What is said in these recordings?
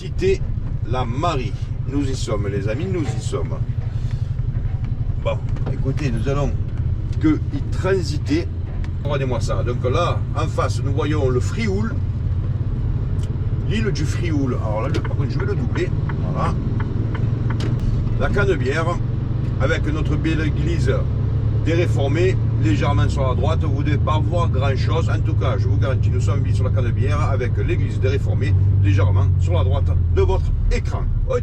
cité La Marie. Nous y sommes, les amis, nous y sommes. Bon, écoutez, nous allons que y transiter. Regardez-moi ça. Donc là, en face, nous voyons le Frioul. L'île du Frioul. Alors là, par contre, je vais le doubler. Voilà. La Canebière, avec notre belle église des Réformés, légèrement sur la droite. Vous ne devez pas voir grand-chose. En tout cas, je vous garantis, nous sommes mis sur la Canebière avec l'église des Réformés, légèrement sur la droite de votre écran. Oh,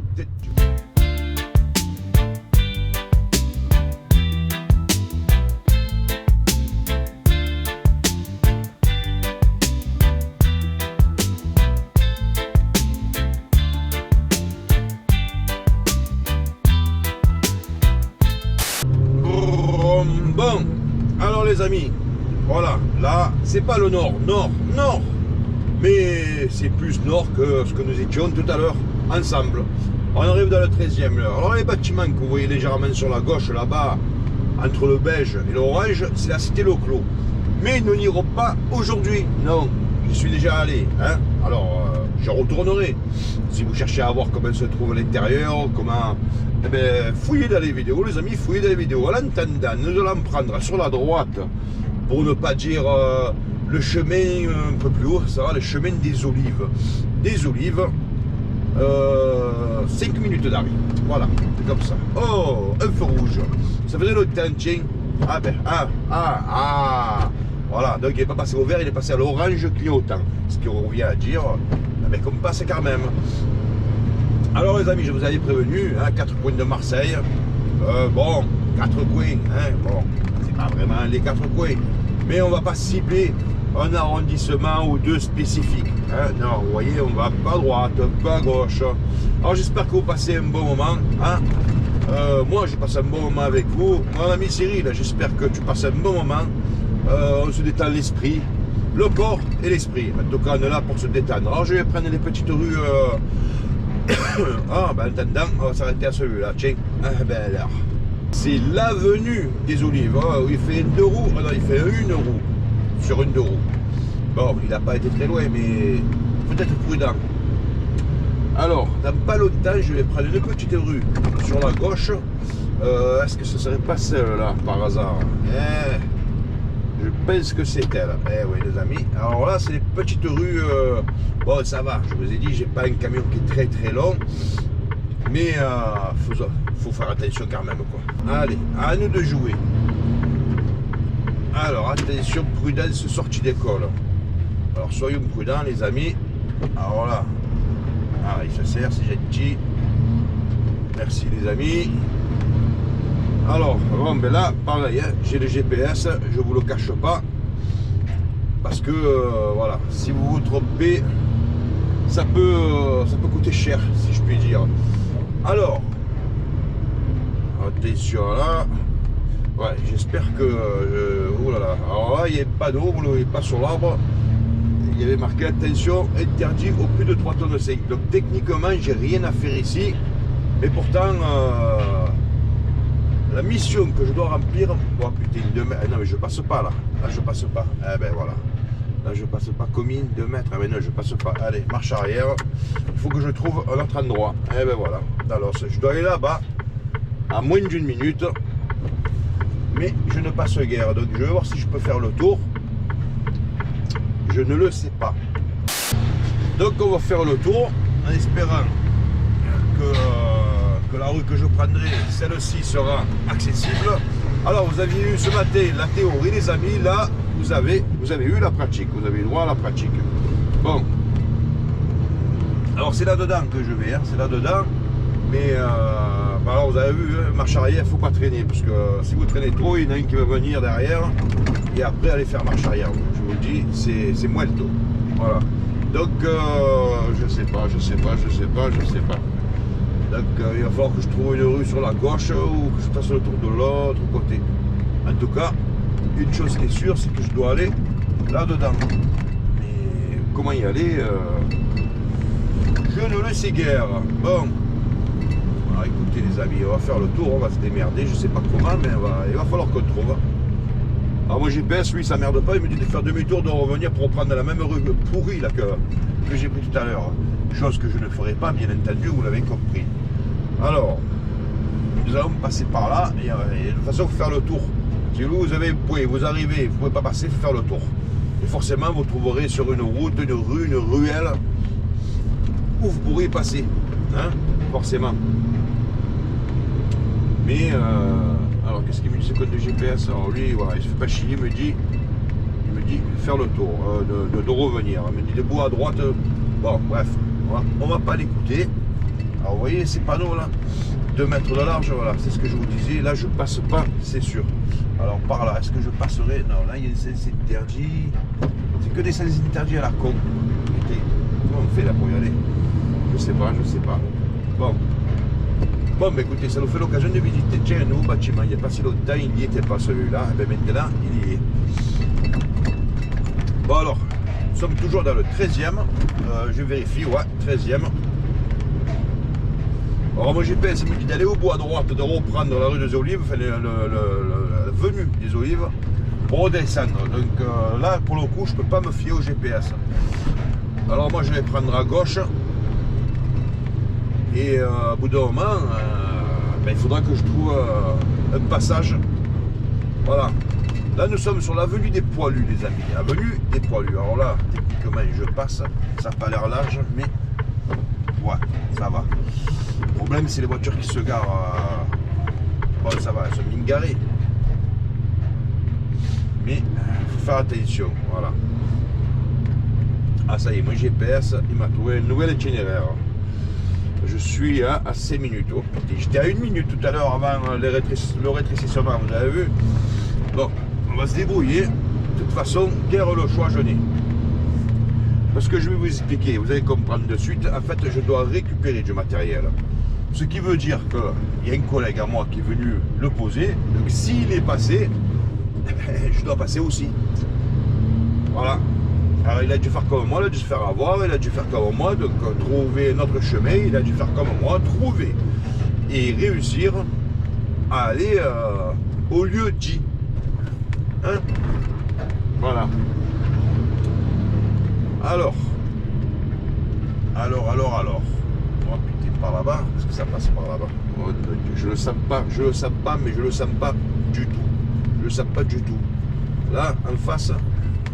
bon, alors les amis, voilà, là, c'est pas le nord, mais c'est plus nord que ce que nous étions tout à l'heure ensemble. On arrive dans le 13e heure. Alors les bâtiments que vous voyez légèrement sur la gauche, là-bas, entre le beige et l'orange, c'est la cité Loclos. Mais nous n'irons pas aujourd'hui, non, j'y suis déjà allé, hein. Alors, je retournerai. Si vous cherchez à voir comment se trouve l'intérieur, comment... Eh bien, fouillez dans les vidéos, les amis, fouillez dans les vidéos. En attendant, nous allons prendre sur la droite, pour ne pas dire le chemin un peu plus haut, ça sera le chemin des Olives. Des Olives, 5 minutes d'arrêt. Voilà, c'est comme ça. Oh, un feu rouge. Ça faisait longtemps, tiens. Ah ben, voilà, donc il n'est pas passé au vert, il est passé à l'orange clignotant. Ce qui revient à dire, mais qu'on passe quand même. Alors les amis, je vous avais prévenu, hein, 4 coins de Marseille. Bon, 4 coins, hein, bon, c'est pas vraiment les 4 coins. Mais on va pas cibler un arrondissement ou deux spécifiques. Hein. Non, vous voyez, on va pas à droite, pas à gauche. Alors j'espère que vous passez un bon moment. Hein. Moi, j'ai passé un bon moment avec vous. Mon ami Cyril, j'espère que tu passes un bon moment. On se détend l'esprit, le corps et l'esprit. En tout cas, on est là pour se détendre. Alors je vais prendre les petites rues... ah, ben en attendant, on va s'arrêter à celui-là. Tiens, ah, ben là. C'est l'avenue des Olives. Oh, il fait une 2 roues. Oh, non, il fait une roue sur une 2 roues. Bon, il n'a pas été très loin, mais peut-être prudent. Alors, dans pas longtemps, je vais prendre une petite rue sur la gauche. Est-ce que ce serait pas celle-là, par hasard? Je pense que c'est elle. Eh oui, les amis. Alors là, c'est des petites rues. Bon, ça va. Je vous ai dit, j'ai pas un camion qui est très très long. Mais faut faire attention quand même, quoi. Allez, à nous de jouer. Alors, attention, prudence, sortie d'école. Alors, soyons prudents, les amis. Alors là. Ah, il se sert, c'est gentil. Merci, les amis. Alors, bon, ben là, pareil, hein, j'ai le GPS, je vous le cache pas. Parce que, voilà, si vous vous trompez, ça peut coûter cher, si je puis dire. Alors, attention là. Ouais, j'espère que... oh là là. Alors là, il n'y a pas d'eau, vous ne le voyez pas sur l'arbre. Il y avait marqué, attention, interdit au plus de 3 tonnes 5. Donc, techniquement, j'ai rien à faire ici. Mais pourtant... la mission que je dois remplir, oh putain, 2 mètres, non mais je passe pas là, je passe pas, eh ben voilà, là je passe pas, commune 2 mètres, eh ben non je passe pas, allez, marche arrière, il faut que je trouve un autre endroit, eh ben voilà, alors je dois aller là-bas, à moins d'1 minute, mais je ne passe guère, donc je vais voir si je peux faire le tour, je ne le sais pas, donc on va faire le tour, en espérant que la rue que je prendrai, celle-ci sera accessible. Alors vous aviez eu ce matin la théorie, les amis, là vous avez eu la pratique, vous avez eu droit à la pratique. Bon, alors c'est là-dedans que je vais, hein, c'est là-dedans, mais bah alors vous avez vu, hein, marche arrière, il ne faut pas traîner, parce que si vous traînez trop, il y en a un qui va venir derrière, et après aller faire marche arrière, je vous le dis, c'est moins le taux. Voilà, donc je sais pas. Donc il va falloir que je trouve une rue sur la gauche ou que je fasse le tour de l'autre côté. En tout cas, une chose qui est sûre, c'est que je dois aller là-dedans. Mais comment y aller je ne le sais guère. Bon, alors, écoutez les amis, on va faire le tour, on va se démerder, je sais pas comment, mais il va falloir qu'on trouve. Alors mon GPS, lui, ça merde pas, il me dit de faire demi-tour, de revenir pour reprendre la même rue pourrie là, que j'ai pris tout à l'heure. chose que je ne ferai pas, bien entendu, vous l'avez compris. Alors, nous allons passer par là, et de toute façon, il faut faire le tour. Si vous arrivez, vous ne pouvez pas passer, il faut faire le tour. Et forcément, vous trouverez sur une route, une rue, une ruelle, où vous pourriez passer, hein, forcément. Mais, alors, qu'est-ce qu'il me dit, ce code de GPS? Alors lui, voilà, il se fait pas chier, il me dit faire le tour, de revenir. Il me dit debout à droite. Bon, bref, on va pas l'écouter. Alors vous voyez ces panneaux là, 2 mètres de large, voilà, c'est ce que je vous disais. Là je passe pas, c'est sûr. Alors par là, est-ce que je passerai? Non, là il y a des sens interdits. C'est que des sens interdits à la con. Comment on fait là pour y aller? Je sais pas. Bon, mais écoutez, ça nous fait l'occasion de visiter. Tiens, un nouveau bâtiment, il n'y a pas si longtemps, il n'y était pas celui-là. Et bien maintenant, il y est. Bon alors, nous sommes toujours dans le 13e. Je vérifie, ouais, 13e. Alors mon GPS me dit d'aller au bout à droite, de reprendre la rue des Olives, enfin la venue des Olives, pour redescendre. Donc là, pour le coup, je ne peux pas me fier au GPS. Alors moi, je vais prendre à gauche. Et au bout d'un moment, il faudra que je trouve un passage. Voilà. Là, nous sommes sur l'avenue des Poilus, les amis. Avenue des Poilus. Alors là, techniquement, je passe. Ça n'a pas l'air large, mais ouais, ça va. Le problème, c'est les voitures qui se garent. Bon, ça va, elles sont bien garées. Mais il faut faire attention. Voilà. Ah, ça y est, mon GPS, il m'a trouvé un nouvel itinéraire. Je suis à 5 minutes. Oh, j'étais à 1 minute tout à l'heure avant le rétrécissement, vous avez vu? Bon, on va se débrouiller. De toute façon, quel est le choix je n'ai? Parce que je vais vous expliquer, vous allez comprendre de suite. En fait, je dois récupérer du matériel. Ce qui veut dire qu'il y a un collègue à moi qui est venu le poser. Donc, s'il est passé, je dois passer aussi. Voilà. Alors, il a dû faire comme moi, il a dû se faire avoir, il a dû faire comme moi, donc trouver notre chemin, il a dû faire comme moi, trouver et réussir à aller au lieu dit. Hein? Voilà. Alors. Oh putain, par là-bas, est-ce que ça passe par là-bas? Oh, je le sens pas, mais je le sens pas du tout. Je le sens pas du tout. Là, en face,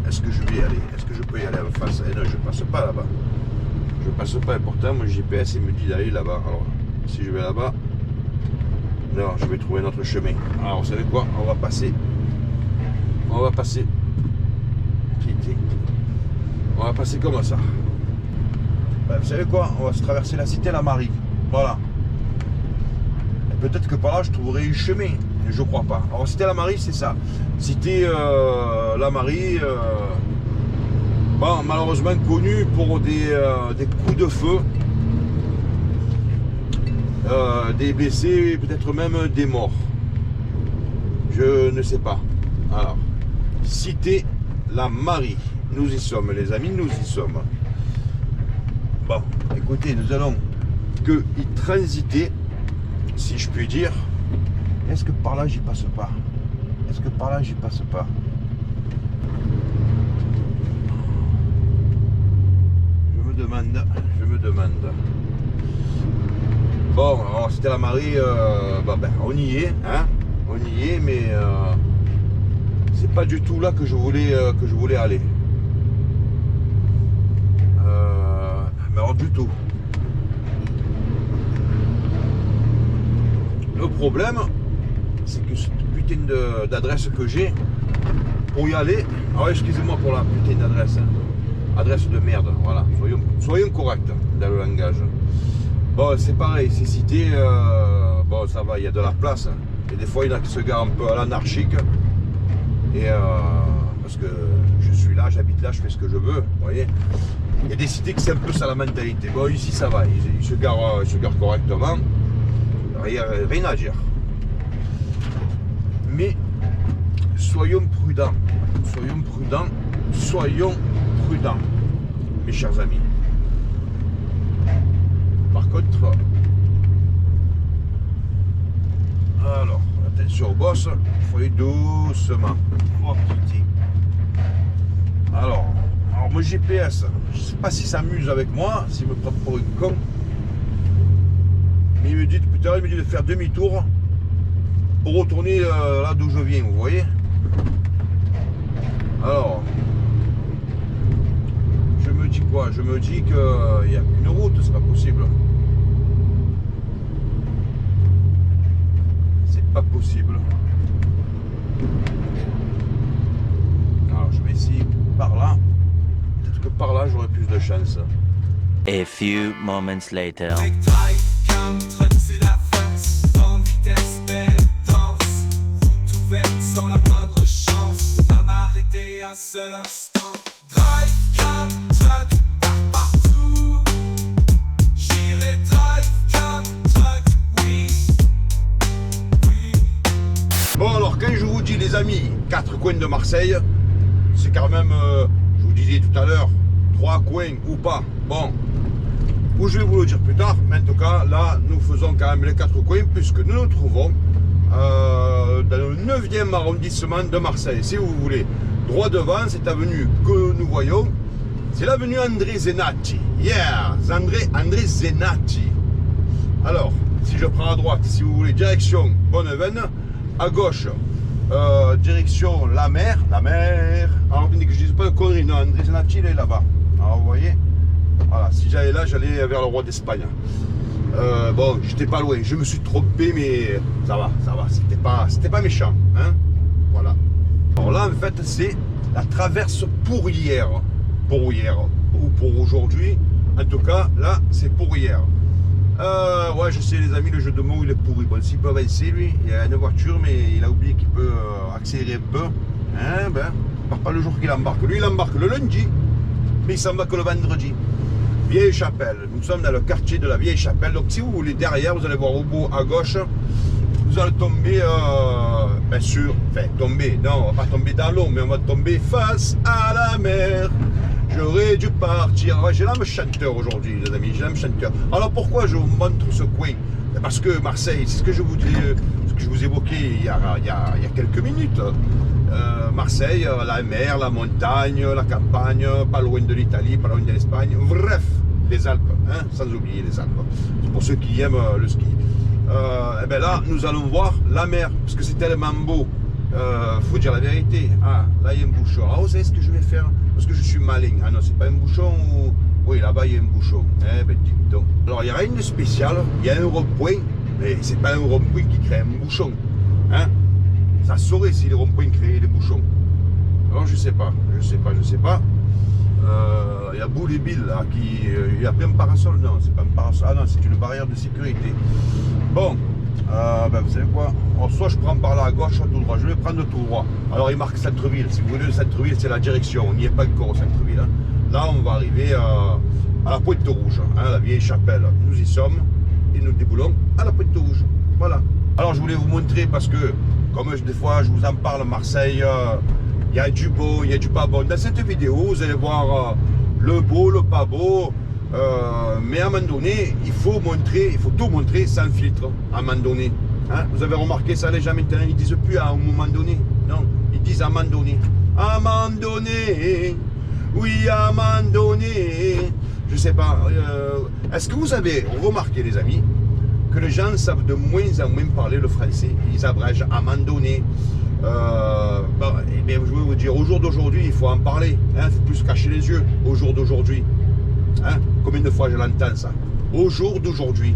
est-ce que je vais y aller? Est-ce que je peux y aller en face? Eh non, je passe pas là-bas. Je passe pas, et pourtant, mon GPS, il me dit d'aller là-bas. Alors, si je vais là-bas, non, je vais trouver notre chemin. Alors, vous savez quoi? On va passer. On va passer comme ça. Ben, vous savez quoi? On va se traverser la cité La Marie. Voilà. Et peut-être que par là, je trouverai un chemin. Mais je crois pas. Alors, cité La Marie, c'est ça. Cité La Marie, bon, malheureusement connue pour des coups de feu, des blessés, peut-être même des morts. Je ne sais pas. Alors, cité La Marie. Nous y sommes, les amis, nous y sommes. Bon, écoutez, nous allons y transiter, si je puis dire. Est-ce que par là, j'y passe pas? Est-ce que par là, j'y passe pas? Je me demande. Bon, alors c'était La Marie, on y est, hein? On y est, mais c'est pas du tout là que je voulais aller. Mais alors du tout. Le problème, c'est que cette putain d'adresse que j'ai pour y aller. Alors excusez-moi pour la putain d'adresse. Adresse de merde, voilà. Soyons corrects dans le langage. Bon, c'est pareil, c'est cité. Bon, ça va, il y a de la place. Et des fois, il y en a qui se garent un peu à l'anarchique. Et parce que je suis là, j'habite là, je fais ce que je veux, vous voyez. Il y a des cités qui c'est un peu ça la mentalité. Bon, ici, ça va, ils se garent correctement. Rien à dire. Mais soyons prudents, mes chers amis. Par contre, alors, attention au boss, il faut aller doucement. Oh putain. Alors Alors mon GPS, je sais pas s'il s'amuse avec moi, s'il me prend pour une con. Mais il me dit plus tard, il me dit de faire demi-tour pour retourner là d'où je viens, vous voyez. Alors, je me dis quoi? Je me dis qu'il n'y a qu'une route, c'est pas possible. C'est pas possible. Alors je vais essayer par là. Peut-être que par là j'aurai plus de chance. A few moments later. C'est la force, en vitesse, belle danse, route ouverte sans la moindre chance, à m'arrêter un seul instant. Drive, cam, truck, partout. J'irai drive, cam, truck, oui, oui. Bon alors quand je vous dis les amis, 4 coins de Marseille, c'est quand même, je vous disais tout à l'heure, 3 coins ou pas. Bon. Ou je vais vous le dire plus tard, mais en tout cas, là, nous faisons quand même les 4 coins puisque nous nous trouvons dans le 9e arrondissement de Marseille, si vous voulez. Droit devant, cette avenue que nous voyons, c'est l'avenue André Zenati. Yeah, André Zenati. Alors, si je prends à droite, si vous voulez, direction Bonneveine, à gauche, direction la mer. Alors, que je ne dise pas de conneries, non, André Zenati, il est là-bas. Alors, vous voyez. Voilà, si j'allais là, j'allais vers le roi d'Espagne. Bon, j'étais pas loin, je me suis trompé, mais ça va, c'était pas méchant, hein. Voilà. Alors là, en fait, c'est la traverse pour hier, ou pour aujourd'hui. En tout cas, là, c'est pour hier. Ouais, je sais, les amis, le jeu de mots, il est pourri. Bon, s'il peut avancer, lui, il a une voiture, mais il a oublié qu'il peut accélérer un peu. Hein, ben, il part pas le jour qu'il embarque. Lui, il embarque le lundi, mais il s'en va que le vendredi. Vieille Chapelle, nous sommes dans le quartier de la Vieille Chapelle, donc si vous voulez derrière, vous allez voir au bout à gauche, vous allez tomber, bien sûr, enfin tomber, non, on va pas tomber dans l'eau, mais on va tomber face à la mer. J'aurais dû partir, j'ai l'âme chanteur aujourd'hui les amis, j'ai l'âme chanteur. Alors pourquoi je vous montre ce coin? Parce que Marseille, c'est ce que je vous dis, ce que je vous évoquais il y a quelques minutes. Marseille, la mer, la montagne, la campagne, pas loin de l'Italie, pas loin de l'Espagne, bref, les Alpes, hein, sans oublier les Alpes. C'est pour ceux qui aiment le ski. Et bien là, nous allons voir la mer, parce que c'est tellement beau. Faut dire la vérité. Ah, là il y a un bouchon. Ah, vous savez ce que je vais faire? Parce que je suis malin. Ah non, c'est pas un bouchon ou... Oui, là-bas il y a un bouchon. Eh ben, dis donc. Alors il y a rien de spécial, il y a un rond-point, mais c'est pas un rond-point qui crée un bouchon. Hein? Ça saurait si les ronds-points créaient des bouchons. Alors je sais pas. Il y a Boule et Bill là qui. Il y a pas un parasol, non, c'est pas un parasol. Ah non, c'est une barrière de sécurité. Bon, ben, vous savez quoi? Alors, soit je prends par là à gauche, soit tout droit. Je vais prendre tout droit. Alors il marque centre-ville. Si vous voulez le centre-ville, c'est la direction. On n'y est pas encore au centre-ville. Hein. Là, on va arriver à la Pointe Rouge, hein, la Vieille Chapelle. Nous y sommes et nous déboulons à la Pointe Rouge. Voilà. Alors je voulais vous montrer parce que, comme des fois je vous en parle, Marseille, il y a du beau, il y a du pas beau. Dans cette vidéo, vous allez voir le beau, le pas beau. Mais à un moment donné, il faut tout montrer sans filtre. À un moment donné. Hein? Vous avez remarqué ça, les gens maintenant, ils disent plus à un moment donné. Non, ils disent à un moment donné. À un moment donné. Oui, à un moment donné. Je sais pas. Est-ce que vous avez remarqué, les amis, que les gens savent de moins en moins parler le français? Ils abrègent à un moment donné. Bon, eh bien, je vais vous dire, au jour d'aujourd'hui, il faut en parler. Il ne faut plus se cacher les yeux. Au jour d'aujourd'hui. Hein? Combien de fois je l'entends ça? Au jour d'aujourd'hui.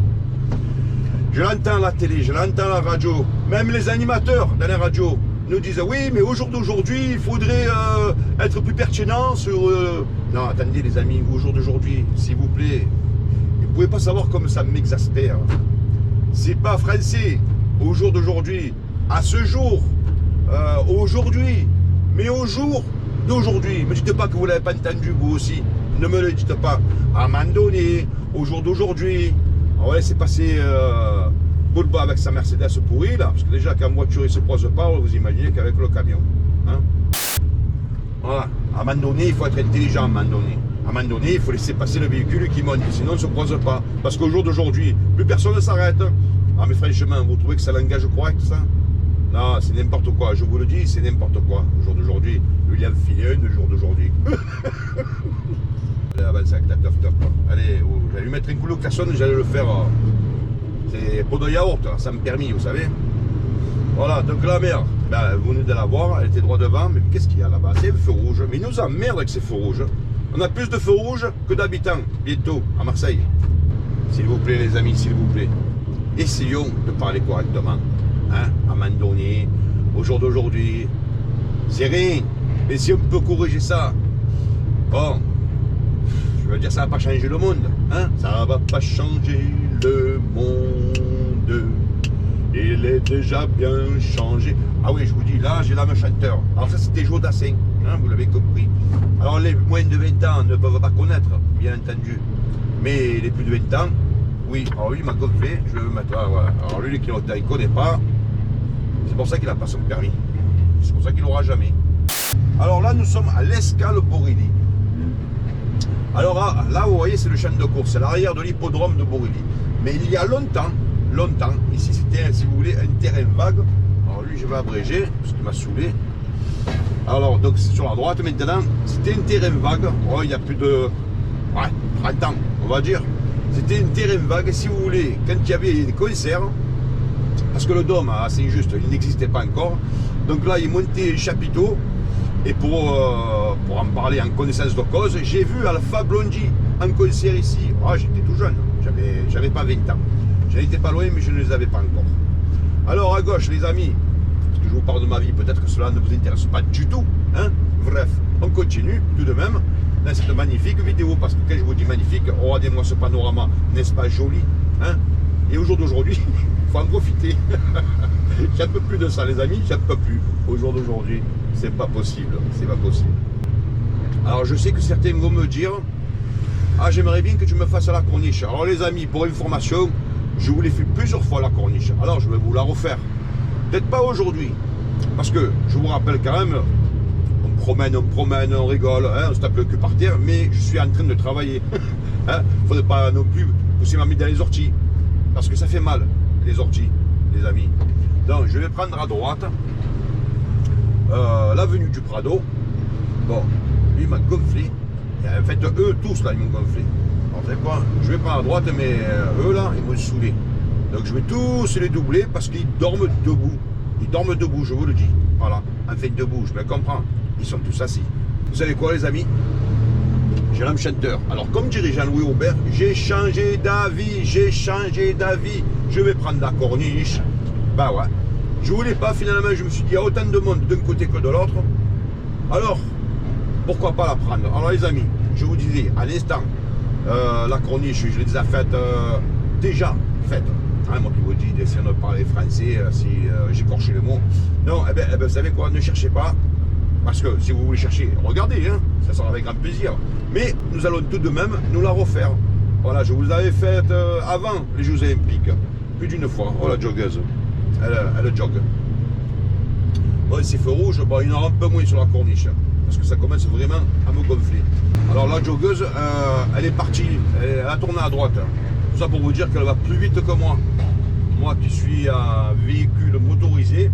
Je l'entends à la télé, je l'entends à la radio. Même les animateurs dans les radios nous disent oui, mais au jour d'aujourd'hui, il faudrait être plus pertinent sur... Non, attendez les amis, au jour d'aujourd'hui, s'il vous plaît, vous ne pouvez pas savoir comme ça m'exaspère. C'est pas français. Au jour d'aujourd'hui, à ce jour, aujourd'hui, mais au jour d'aujourd'hui. Ne me dites pas que vous ne l'avez pas entendu vous aussi. Ne me le dites pas. À un moment donné, au jour d'aujourd'hui, on va laisser passer Boulba avec sa Mercedes pourrie là, parce que déjà qu'en voiture il se pose pas, vous imaginez qu'avec le camion. Hein? Voilà. À un moment donné, il faut être intelligent à un moment donné. À un moment donné, il faut laisser passer le véhicule qui monte, sinon on ne se pose pas. Parce qu'au jour d'aujourd'hui, plus personne ne s'arrête. Ah mais franchement, vous trouvez que ça l'engage correct ça? Non, c'est n'importe quoi, je vous le dis, c'est n'importe quoi. Au jour d'aujourd'hui, William Fillion, le jour d'aujourd'hui. Allez, avance avec ta top. Allez, oh, j'allais lui mettre un coup de klaxon, j'allais le faire. C'est pot de yaourt, ça me permis, vous savez. Voilà, donc la mère, ben, vous venez de la voir, elle était droit devant, mais qu'est-ce qu'il y a là-bas? C'est le feu rouge, mais il nous emmerde avec ces feux rouges. On a plus de feux rouges que d'habitants, bientôt, à Marseille. S'il vous plaît, les amis, s'il vous plaît. Essayons de parler correctement. Hein, à un moment donné, au jour d'aujourd'hui, c'est rien. Mais si on peut corriger ça, bon, je veux dire, ça va pas changer le monde. Hein, ça va pas changer le monde. Il est déjà bien changé. Ah oui, je vous dis, là, j'ai l'âme chanteur. Alors ça, c'était Joe Dassin, hein, vous l'avez compris. Alors les moins de 20 ans ne peuvent pas connaître, bien entendu. Mais les plus de 20 ans, oui. Alors lui, il m'a gonflé, je vais le mettre là, voilà. Alors lui, les clignotant, il ne connaît pas. C'est pour ça qu'il n'a pas son permis. C'est pour ça qu'il n'aura jamais. Alors là, nous sommes à l'Escale Borilly. Alors là, vous voyez, c'est le champ de course. C'est l'arrière de l'hippodrome de Borilly. Mais il y a longtemps, ici c'était, si vous voulez, un terrain vague. Alors lui, je vais abréger, parce qu'il m'a saoulé. Alors, donc c'est sur la droite maintenant, c'était un terrain vague. Oh, il y a plus de 30 ans, on va dire. C'était un terrain vague, si vous voulez, quand il y avait des concerts, parce que le Dôme à Saint-Just, il n'existait pas encore. Donc là, il montait un chapiteau. Et pour en parler en connaissance de cause, j'ai vu Alpha Blondy en concert ici. Oh, j'étais tout jeune, j'avais pas 20 ans. J'en étais pas loin, mais je ne les avais pas encore. Alors à gauche, les amis, parce que je vous parle de ma vie, peut-être que cela ne vous intéresse pas du tout. Hein. Bref, on continue tout de même dans cette magnifique vidéo, parce que quand je vous dis magnifique, regardez-moi ce panorama, n'est-ce pas joli, hein. Et au jour d'aujourd'hui, il faut en profiter. J'en peux plus de ça, les amis, j'en peux plus. Au jour d'aujourd'hui, c'est pas possible, c'est pas possible. Alors je sais que certains vont me dire, ah, j'aimerais bien que tu me fasses la corniche. Alors les amis, pour information, je vous l'ai fait plusieurs fois la corniche. Alors je vais vous la refaire. Peut-être pas aujourd'hui, parce que je vous rappelle quand même, on promène, on rigole, hein, on se tape le cul par terre, mais je suis en train de travailler. Hein, faudrait pas non plus pousser ma main dans les orties, parce que ça fait mal, les orties, les amis. Donc je vais prendre à droite l'avenue du Prado. Bon, lui il m'a gonflé. En fait, eux tous là, ils m'ont gonflé. Alors, vous savez quoi? Je vais prendre à droite, mais eux là, ils m'ont saoulé. Donc je vais tous les doubler parce qu'ils dorment debout. Ils dorment debout, je vous le dis. Voilà, enfin debout, je me comprends. Ils sont tous assis. Vous savez quoi, les amis? J'ai l'âme chanteur. Alors, comme dirait Jean-Louis Aubert, j'ai changé d'avis, je vais prendre la corniche. Bah ouais. Je voulais pas, finalement, je me suis dit, il y a autant de monde d'un côté que de l'autre. Alors, pourquoi pas la prendre? Alors, les amis, je vous disais, à l'instant, la corniche, je l'ai déjà faite, Hein, moi qui vous dis d'essayer de parler français, si j'écorche le mot. Non, eh ben, vous savez quoi, ne cherchez pas. Parce que si vous voulez chercher, regardez, hein, ça sera avec grand plaisir. Mais nous allons tout de même nous la refaire. Voilà, je vous l'avais faite avant les Jeux Olympiques. Plus d'une fois. Oh, la joggeuse. Elle jogue. Bon, ces feux rouges, bon, il y en aura un peu moins sur la corniche. Parce que ça commence vraiment à me gonfler. Alors la joggeuse, elle est partie. Elle a tourné à droite. Tout ça pour vous dire qu'elle va plus vite que moi. Moi qui suis un véhicule motorisé.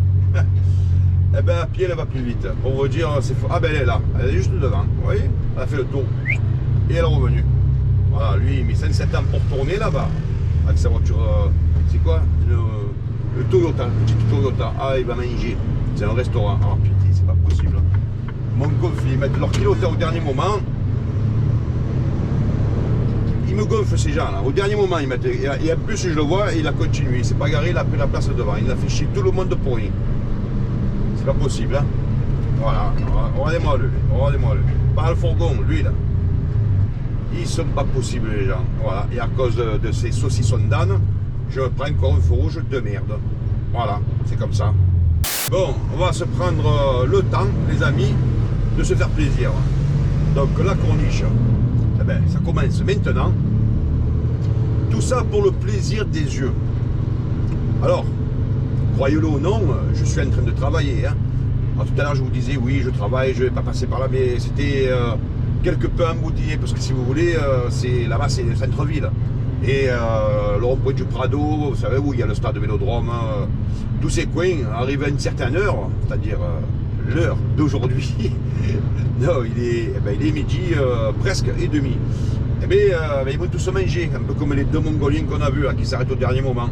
Eh ben à pied elle va plus vite. Pour vous dire, c'est faux. Ah ben elle est là, elle est juste devant. Vous voyez? Elle a fait le tour. Et elle est revenue. Voilà, lui il met 57 ans pour tourner là-bas. Avec sa voiture. C'est quoi? Le Toyota, le petit Toyota. Ah, il va manger. C'est un restaurant. Ah putain, c'est pas possible. Mon gonfle, ils mettent leur piloteur au dernier moment. Ils me gonflent ces gens là. Au dernier moment, ils mettent. Et en plus, je le vois, il a continué. Il s'est pas garé, il a pris la place devant. Il a fait chier tout le monde pour rien. C'est pas possible, hein. Voilà. Regardez-moi le. Pas le fourgon, lui là. Ils sont pas possibles les gens. Voilà. Et à cause de ces saucissons d'âne, je prends encore un feu rouge de merde. Voilà, c'est comme ça. Bon, on va se prendre le temps, les amis, de se faire plaisir. Donc la corniche, eh ben, ça commence maintenant. Tout ça pour le plaisir des yeux. Alors, croyez-le ou non, je suis en train de travailler. Hein. Alors, tout à l'heure, je vous disais, oui, je travaille, je ne vais pas passer par là, mais c'était quelque peu embouteillé, parce que si vous voulez, là-bas, c'est le centre-ville. Et le rond-point du Prado, vous savez où il y a le stade de Vélodrome, tous ces coins arrivent à une certaine heure, c'est-à-dire l'heure d'aujourd'hui. Non, il est midi presque et demi. Et bien, ils vont tous se manger, un peu comme les deux Mongoliens qu'on a vus là, qui s'arrêtent au dernier moment.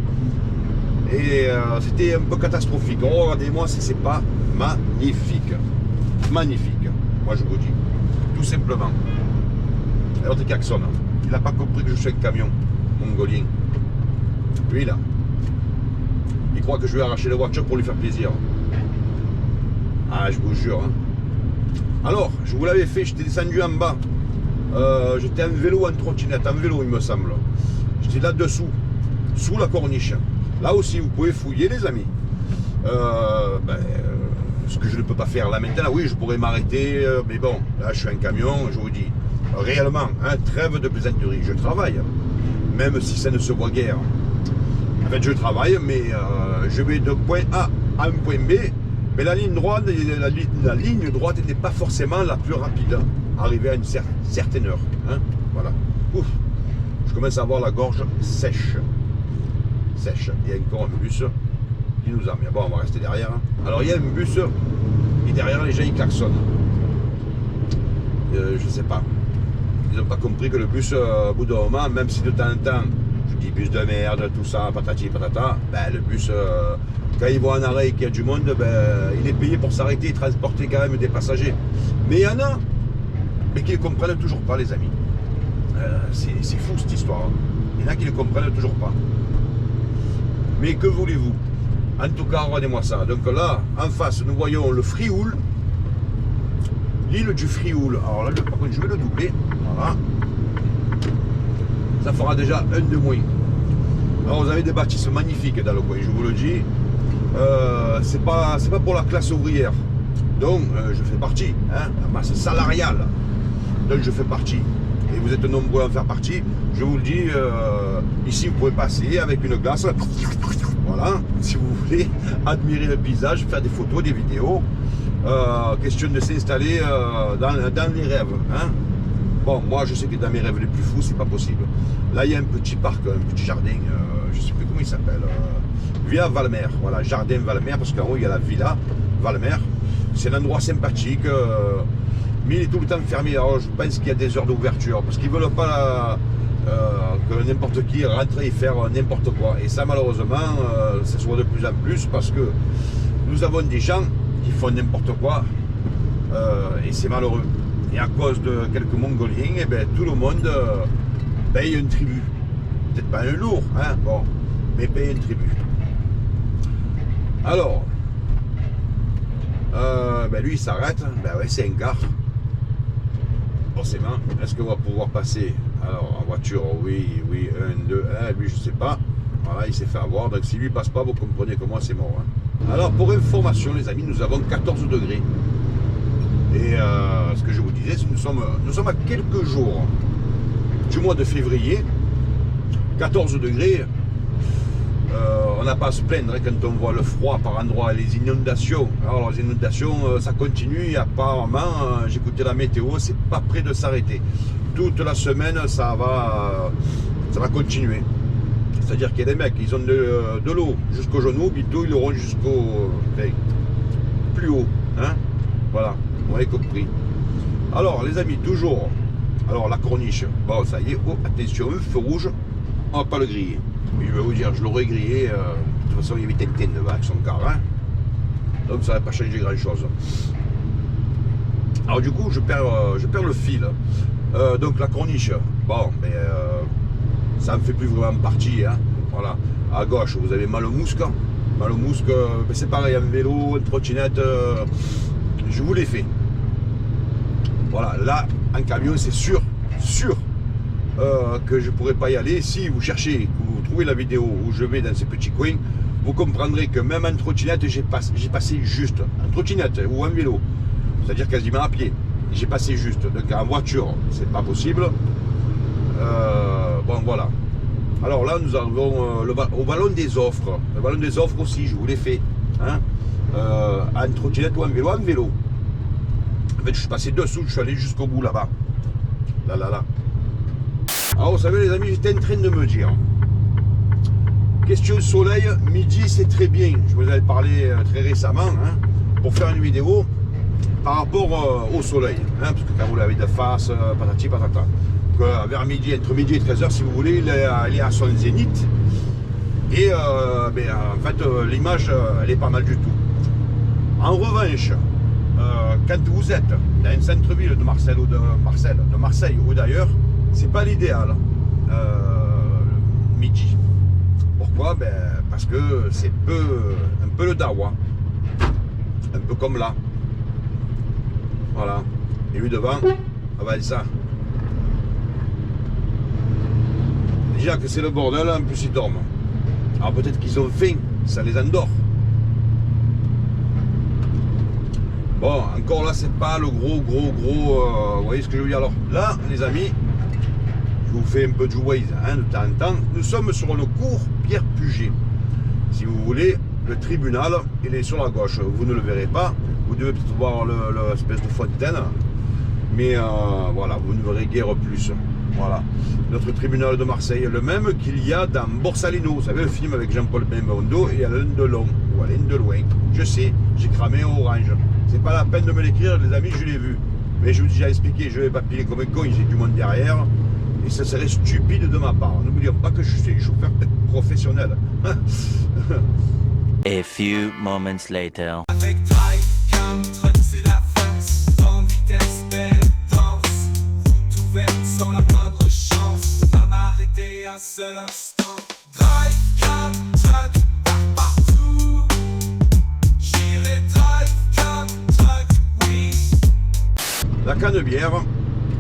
Et c'était un peu catastrophique. Oh, regardez-moi si c'est pas magnifique. Magnifique, moi je vous dis. Tout simplement. Alors t'es klaxon. Il n'a pas compris que je suis un camion mongolien. Lui là. Il croit que je vais arracher la voiture pour lui faire plaisir. Ah, je vous jure. Hein. Alors, je vous l'avais fait, j'étais descendu en bas. J'étais en vélo, en trottinette, en vélo il me semble. J'étais là-dessous, sous la corniche. Là aussi, vous pouvez fouiller les amis. Ce que je ne peux pas faire là maintenant, oui, je pourrais m'arrêter, mais bon, là je suis un camion, je vous dis, réellement, hein, trêve de plaisanterie, je travaille, même si ça ne se voit guère. En fait, je travaille, mais je vais de point A à un point B, mais la ligne droite n'était pas forcément la plus rapide, arrivée à une certaine heure. Hein, voilà. Ouf, je commence à avoir la gorge sèche. Sèche. Il y a encore un bus qui nous emmène. Bon, on va rester derrière. Hein. Alors, il y a un bus et derrière, les gens, ils klaxonnent. Je sais pas. Ils n'ont pas compris que le bus, au bout d'un moment, même si de temps en temps, je dis bus de merde, tout ça, patati patata, ben, le bus, quand il va en arrêt et qu'il y a du monde, ben, il est payé pour s'arrêter et transporter quand même des passagers. Mais il y en a, mais qui ne comprennent toujours pas, les amis. C'est fou cette histoire. Hein. Il y en a qui ne comprennent toujours pas. Mais que voulez-vous? En tout cas, regardez-moi ça. Donc là, en face, nous voyons le Frioul. L'île du Frioul. Alors là, par contre, je vais le doubler. Voilà. Ça fera déjà un de moins. Alors, vous avez des bâtisses magnifiques dans le coin, je vous le dis. C'est pas pour la classe ouvrière. Donc, je fais partie. Hein, la masse salariale. Donc, je fais partie. Et vous êtes nombreux à en faire partie. Je vous le dis, ici, vous pouvez passer avec une glace. Voilà, si vous voulez admirer le paysage, faire des photos, des vidéos. Question de s'installer dans les rêves. Hein. Bon, moi, je sais que dans mes rêves les plus fous, c'est pas possible. Là, il y a un petit parc, un petit jardin, je sais plus comment il s'appelle. Villa Valmer, voilà, jardin Valmer, parce qu'en haut, il y a la Villa Valmer. C'est un endroit sympathique. Mais il est tout le temps fermé. Alors je pense qu'il y a des heures d'ouverture parce qu'ils ne veulent pas que n'importe qui rentre et faire n'importe quoi. Et ça, malheureusement, ça se voit de plus en plus parce que nous avons des gens qui font n'importe quoi et c'est malheureux. Et à cause de quelques Mongoliens, eh ben, tout le monde paye un tribut. Peut-être pas un lourd, hein, bon, mais paye un tribut. Alors, ben lui il s'arrête, ben ouais, c'est un gare. Forcément, est-ce qu'on va pouvoir passer? Alors en voiture, oui, 1, 2, 1, lui je sais pas. Voilà, il s'est fait avoir, donc si lui passe pas, vous comprenez que moi c'est mort. Hein. Alors pour information les amis, nous avons 14 degrés. Et ce que je vous disais, c'est que nous sommes à quelques jours du mois de février. 14 degrés, on n'a pas à se plaindre hein, quand on voit le froid par endroits, les inondations. Alors les inondations, ça continue et apparemment, j'écoutais la météo, c'est pas près de s'arrêter. Toute la semaine, ça va continuer. C'est-à-dire qu'il y a des mecs, ils ont de l'eau jusqu'au genou, bientôt ils l'auront jusqu'au plus haut. Hein, voilà, vous avez compris. Alors les amis, toujours, alors la corniche, bon ça y est, oh, attention, feu rouge, on va pas le griller. Mais je vais vous dire, je l'aurais grillé, de toute façon il y avait Tintin devant avec son car, hein, donc ça n'aurait pas changé grand chose. Alors du coup je perds le fil. Donc la corniche, bon, mais ça ne fait plus vraiment partie, hein, voilà. À gauche vous avez Malomousque, c'est pareil, un vélo, une trottinette, je vous l'ai fait. Voilà, là en camion c'est sûr que je ne pourrais pas y aller. Si vous cherchez, que vous trouvez la vidéo où je vais dans ces petits coins, vous comprendrez que même en trottinette, j'ai passé juste, en trottinette ou en vélo, c'est-à-dire quasiment à pied, j'ai passé juste. Donc en voiture, c'est pas possible. Bon voilà. Alors là, nous arrivons au Vallon des Offres. Le Vallon des Offres aussi, je vous l'ai fait. Hein, en trottinette ou en vélo, En fait, je suis passé dessous, je suis allé jusqu'au bout là-bas. Là. Alors vous savez les amis, j'étais en train de me dire, question soleil, midi c'est très bien. Je vous avais parlé très récemment hein, pour faire une vidéo par rapport au soleil. Hein, parce que quand vous l'avez de face, patati patata. Que vers midi, entre midi et 13h si vous voulez, il est à son zénith. Et en fait l'image elle est pas mal du tout. En revanche, quand vous êtes dans un centre-ville de Marseille ou d'ailleurs, c'est pas l'idéal midi. Pourquoi? Parce que c'est un peu le dawa, un peu comme là. Voilà. Et lui devant, ça. Déjà que c'est le bordel, en plus ils dorment. Alors peut-être qu'ils ont faim, ça les endort. Bon, encore là, c'est pas le gros, vous voyez ce que je veux dire. Alors là, les amis, je vous fais un peu de Waze hein, de temps en temps. Nous sommes sur le cours Pierre Puget. Si vous voulez, le tribunal, il est sur la gauche. Vous ne le verrez pas. Vous devez peut-être voir l'espèce de fontaine. Mais voilà, vous ne verrez guère plus. Voilà. Notre tribunal de Marseille, le même qu'il y a dans Borsalino. Vous savez, le film avec Jean-Paul Belmondo et Alain Delon. Ou Alain de loin. Je sais, j'ai cramé au orange. C'est pas la peine de me l'écrire, les amis, je l'ai vu. Mais je vous ai déjà expliqué, je vais pas piler comme un con, j'ai du monde derrière. Et ça serait stupide de ma part. N'oublions pas que je suis chauffeur professionnel. A few moments later. Avec drive, cam, truck, c'est la fête. Grande vitesse, belle danse. Route ouverte sans la moindre chance de pas m'arrêter un seul instant. Drive, cam, truck, partout. J'irai drive, cam, truck, oui. La Canebière,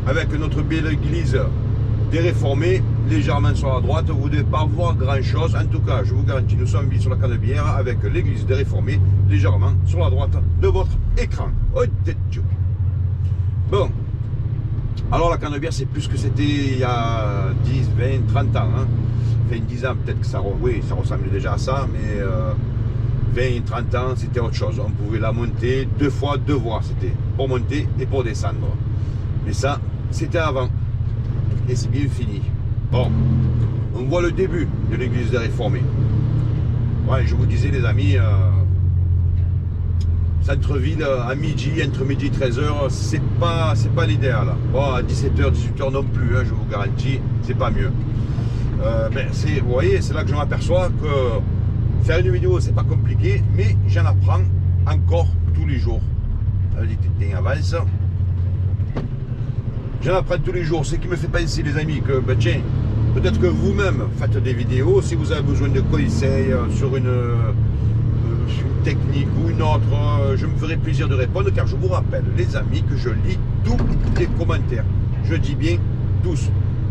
avec notre belle église des Réformés, légèrement sur la droite, vous ne devez pas voir grand chose. En tout cas, je vous garantis, nous sommes mis sur la Canebière avec l'église des Réformés, légèrement sur la droite de votre écran. Oh, bon, alors la Canebière, c'est plus que c'était il y a 10, 20, 30 ans. Hein. Enfin, 10 ans, peut-être que ça, oui, ça ressemblait déjà à ça, mais 20, 30 ans, c'était autre chose. On pouvait la monter deux voies, c'était pour monter et pour descendre. Mais ça, c'était avant. Et c'est bien fini. Bon, on voit le début de l'église des Réformés. Ouais, je vous disais les amis, centre-ville à midi, entre midi et 13h, c'est pas l'idéal. Bon, à 17h, 18h non plus, hein, je vous garantis, c'est pas mieux. Vous voyez, c'est là que je m'aperçois que faire une vidéo, c'est pas compliqué, mais j'en apprends encore tous les jours. Allez, avance. J'en apprends tous les jours, ce qui me fait penser les amis que, tiens, peut-être que vous-même faites des vidéos, si vous avez besoin de conseils sur une technique ou une autre, je me ferai plaisir de répondre, car je vous rappelle, les amis, que je lis tous les commentaires. Je dis bien tous.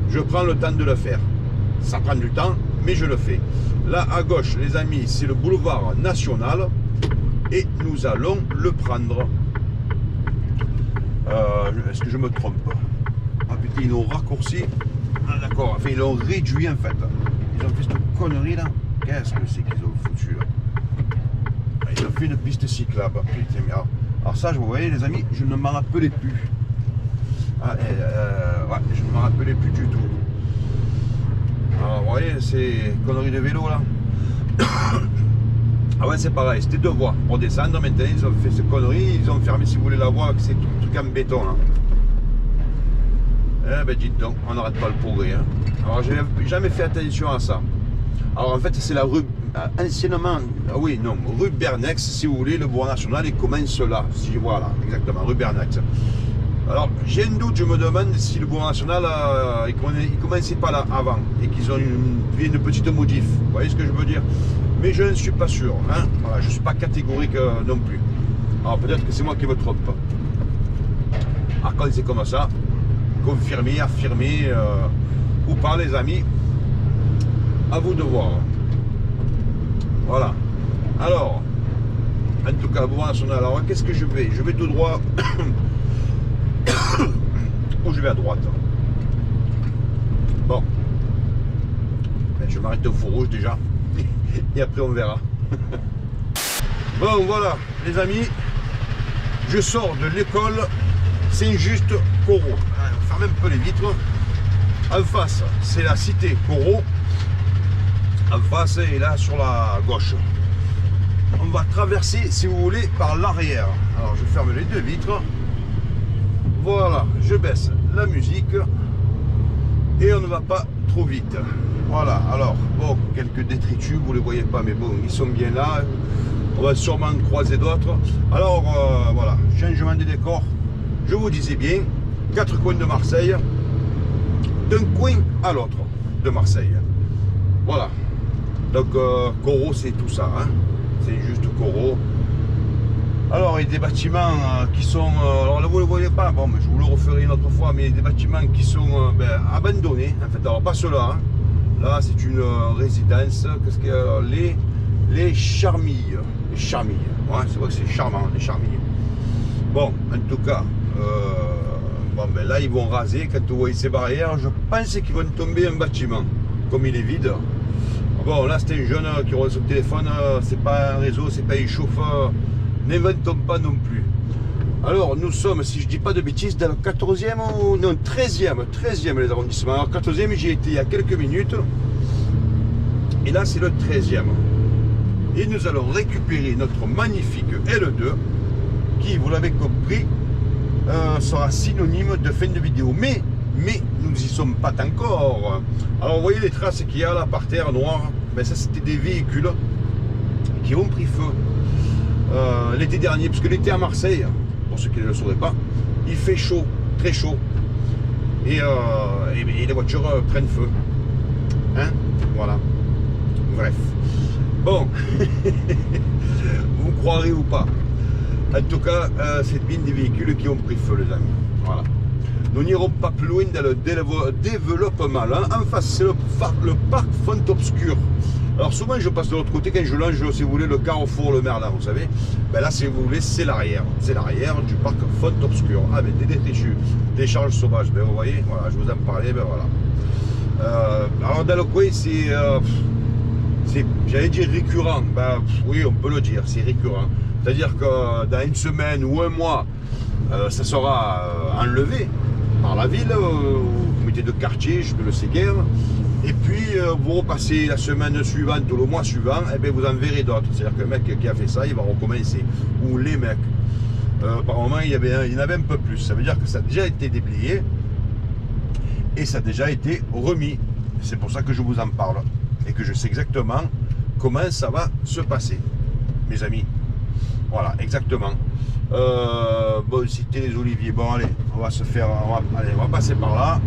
Je prends le temps de le faire. Ça prend du temps, mais je le fais. Là, à gauche, les amis, c'est le boulevard National, et nous allons le prendre. Est-ce que je me trompe? Ah putain, ils l'ont raccourci. Ah d'accord, enfin ils l'ont réduit en fait. Ils ont fait cette connerie là. Qu'est-ce que c'est qu'ils ont foutu là? Ils ont fait une piste cyclable. Putain, mais alors ça, vous voyez les amis, je ne m'en rappelais plus. Ah, ouais, je ne m'en rappelais plus du tout. Alors vous voyez, c'est connerie de vélo là. Ah ouais, c'est pareil, c'était deux voies pour descendre. Maintenant, ils ont fait cette connerie, ils ont fermé, si vous voulez la voie, avec ces trucs en béton là. Eh ben, dites donc, on n'arrête pas le progrès. Hein. Alors, j'ai jamais fait attention à ça. Alors, en fait, c'est la rue, anciennement, oui, non, rue Bernex, si vous voulez, le boulevard national, il commence là. Si, voilà, exactement, rue Bernex. Alors, j'ai un doute, je me demande si le boulevard national, il commençait pas là avant et qu'ils ont une petite modif. Vous voyez ce que je veux dire? Mais je ne suis pas sûr. Hein. Voilà, je ne suis pas catégorique non plus. Alors, peut-être que c'est moi qui me trompe. Alors, quand c'est comme ça, confirmé, affirmé ou pas, les amis, à vous de voir. Voilà. Alors, en tout cas, le boulevard national. Alors, qu'est-ce que je vais? Je vais tout droit. Ou je vais à droite. Bon. Ben, je vais m'arrêter au feu rouge déjà. Et après on verra. Bon voilà les amis. Je sors de l'école Saint-Just-Corot. On ferme un peu les vitres. En face, c'est la cité Corot. En face, et là sur la gauche. On va traverser, si vous voulez, par l'arrière. Alors, je ferme les deux vitres. Voilà, je baisse la musique. Et on ne va pas trop vite. Voilà, alors, bon, quelques détritus, vous ne les voyez pas, mais bon, ils sont bien là. On va sûrement en croiser d'autres. Alors, voilà, changement de décor. Je vous disais bien, 4 coins de Marseille. D'un coin à l'autre de Marseille. Voilà. Donc, Corot, c'est tout ça. Hein. C'est juste Corot. Alors, il y a des bâtiments qui sont... alors là, vous ne le voyez pas, bon, mais je vous le referai une autre fois, mais des bâtiments qui sont abandonnés. En fait, alors pas ceux-là. Hein. Là, c'est une résidence. Qu'est-ce qu'il y a? Les Charmilles. Les Charmilles. Ouais, c'est vrai que c'est charmant, les Charmilles. Bon, en tout cas, bon, ben là, ils vont raser. Quand vous voyez ces barrières, je pense qu'ils vont tomber un bâtiment. Comme il est vide. Bon, là, c'est un jeune qui roule son téléphone. C'est pas un réseau, c'est pas un chauffe. N'inventons pas non plus. Alors, nous sommes, si je dis pas de bêtises, dans le 14e ou non, 13e les arrondissements. Alors, 14e, j'y étais il y a quelques minutes. Et là, c'est le 13e. Et nous allons récupérer notre magnifique L2 qui, vous l'avez compris, sera synonyme de fin de vidéo. Mais nous n'y sommes pas encore. Alors, vous voyez les traces qu'il y a là par terre noire. Ben, ça, c'était des véhicules qui ont pris feu l'été dernier. Parce que l'été à Marseille, pour ceux qui ne le sauraient pas, il fait chaud, très chaud. Et les voitures prennent feu. Hein? Voilà. Bref. Bon. Vous croirez ou pas. En tout cas, c'est bien des véhicules qui ont pris feu, les amis. Voilà. Nous n'irons pas plus loin dans le développement. Là, en face, c'est le parc Font-Obscur. Alors souvent, je passe de l'autre côté quand je longe, si vous voulez, le carrefour, le Merlin, vous savez. Ben là, si vous voulez, c'est l'arrière. C'est l'arrière du parc Font-Obscur. Avec des détritus, des charges sauvages. Ben vous voyez, voilà, je vous en parlais, ben voilà. Alors dans le coin, c'est j'allais dire récurrent. Ben oui, on peut le dire, c'est récurrent. C'est-à-dire que dans une semaine ou un mois, ça sera enlevé par la ville, au comité de quartier, je ne le sais guère. Et puis vous repassez la semaine suivante ou le mois suivant, et bien vous en verrez d'autres. C'est-à-dire que le mec qui a fait ça, il va recommencer. Ou les mecs. Par moment, il y en avait un peu plus. Ça veut dire que ça a déjà été déblayé et ça a déjà été remis. C'est pour ça que je vous en parle. Et que je sais exactement comment ça va se passer, mes amis. Voilà, exactement. Bon, c'était les oliviers. Bon, allez, on va passer par là.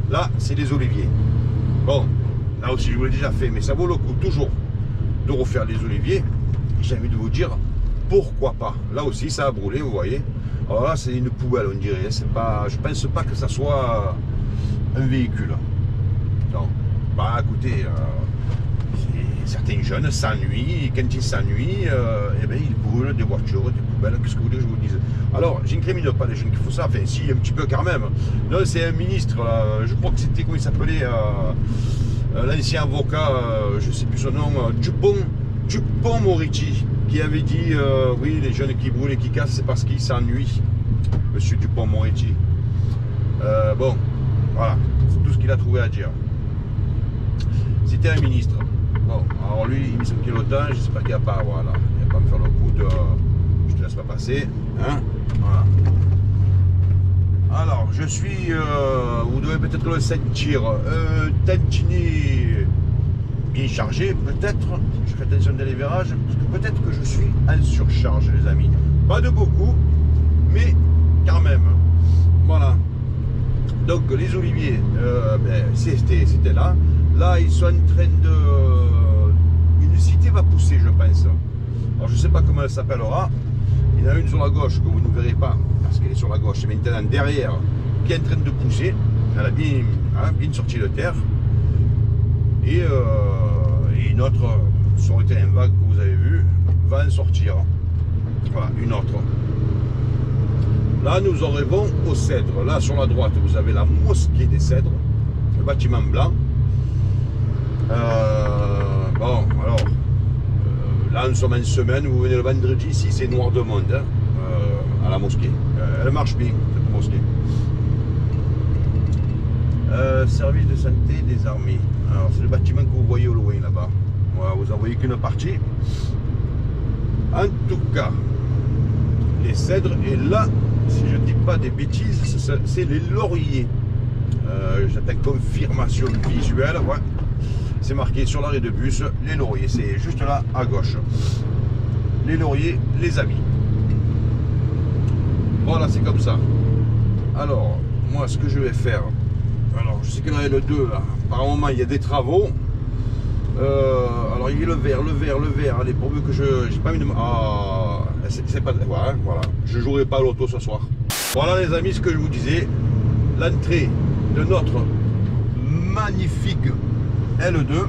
Là, c'est les oliviers. Bon, là aussi, je vous l'ai déjà fait, mais ça vaut le coup toujours de refaire les oliviers. J'ai envie de vous dire, pourquoi pas. Là aussi, ça a brûlé, vous voyez. Alors là, c'est une poubelle, on dirait. C'est pas, je pense pas que ça soit un véhicule. Non. Bah, écoutez, certains jeunes s'ennuient, et quand ils s'ennuient, eh bien, ils brûlent des voitures, des poubelles, qu'est-ce que vous voulez que je vous dise? Alors, j'incrimine pas les jeunes qui font ça, enfin si, un petit peu quand même. Non, c'est un ministre, là, je crois que c'était, comment il s'appelait, l'ancien avocat, je ne sais plus son nom, Dupond-Moretti, qui avait dit, oui, les jeunes qui brûlent et qui cassent, c'est parce qu'ils s'ennuient, monsieur Dupond-Moretti. Bon, voilà, c'est tout ce qu'il a trouvé à dire. C'était un ministre. Bon, alors lui, il met son pilotage, j'espère qu'il n'y a pas, voilà, il n'y a pas à me faire le coup de... Je te laisse pas passer, hein, voilà. Alors, je suis, vous devez peut-être le sentir, tantinet bien chargé, peut-être, je fais attention dans les virages, parce que peut-être que je suis en surcharge, les amis. Pas de beaucoup, mais quand même, voilà. Donc, les oliviers, ben, c'était là. Là, ils sont en train de... Une cité va pousser, je pense. Alors, je ne sais pas comment elle s'appellera. Il y en a une sur la gauche que vous ne verrez pas, parce qu'elle est sur la gauche. Et maintenant, derrière, qui est en train de pousser. Elle a bien sorti de terre. Et une autre, sur le terrain vague que vous avez vu, va en sortir. Voilà, une autre. Là, nous arrivons au Cèdre. Là, sur la droite, vous avez la mosquée des Cèdres, le bâtiment blanc. Bon, alors, là, nous sommes en semaine, vous venez le vendredi, ici, c'est noir de monde, hein, à la mosquée. Elle marche bien, cette mosquée. Service de santé des armées. Alors c'est le bâtiment que vous voyez au loin là-bas. Voilà, vous en voyez qu'une partie. En tout cas, les cèdres, et là, si je ne dis pas des bêtises, c'est les lauriers. J'attends confirmation visuelle. Ouais. C'est marqué sur l'arrêt de bus, les lauriers. C'est juste là à gauche. Les lauriers, les amis. Voilà, c'est comme ça. Alors, moi, ce que je vais faire. Alors, je sais que là, il y a le 2, là. Par un moment, il y a des travaux. Alors, il y a le vert. Allez, pourvu que j'ai pas mis de... Ah, c'est pas... Voilà, voilà. Je jouerai pas à l'auto ce soir. Voilà, les amis, ce que je vous disais. L'entrée de notre magnifique L2.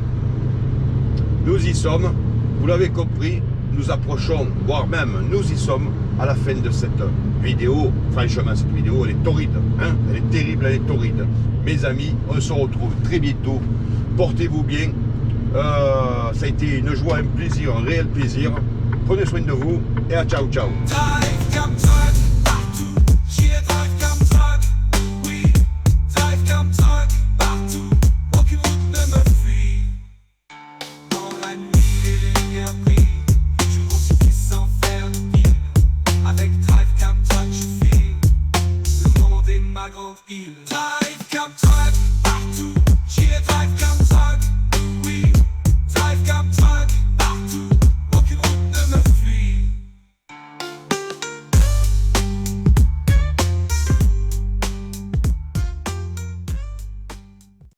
Nous y sommes. Vous l'avez compris. Nous approchons, voire même, nous y sommes à la fin de cette vidéo. Franchement, cette vidéo, elle est torride. Hein, elle est terrible, elle est torride. Mes amis, on se retrouve très bientôt. Portez-vous bien. Ça a été une joie, un plaisir, un réel plaisir. Prenez soin de vous et à ciao, ciao. Drive comme truck partout, j'y ai drive comme truck. Oui, drive comme truck partout, aucune route ne me fuit. Dans la nuit, les lumières brillent, je roule sans faire de pile. Avec drive comme truck, je file, le monde est ma grande île.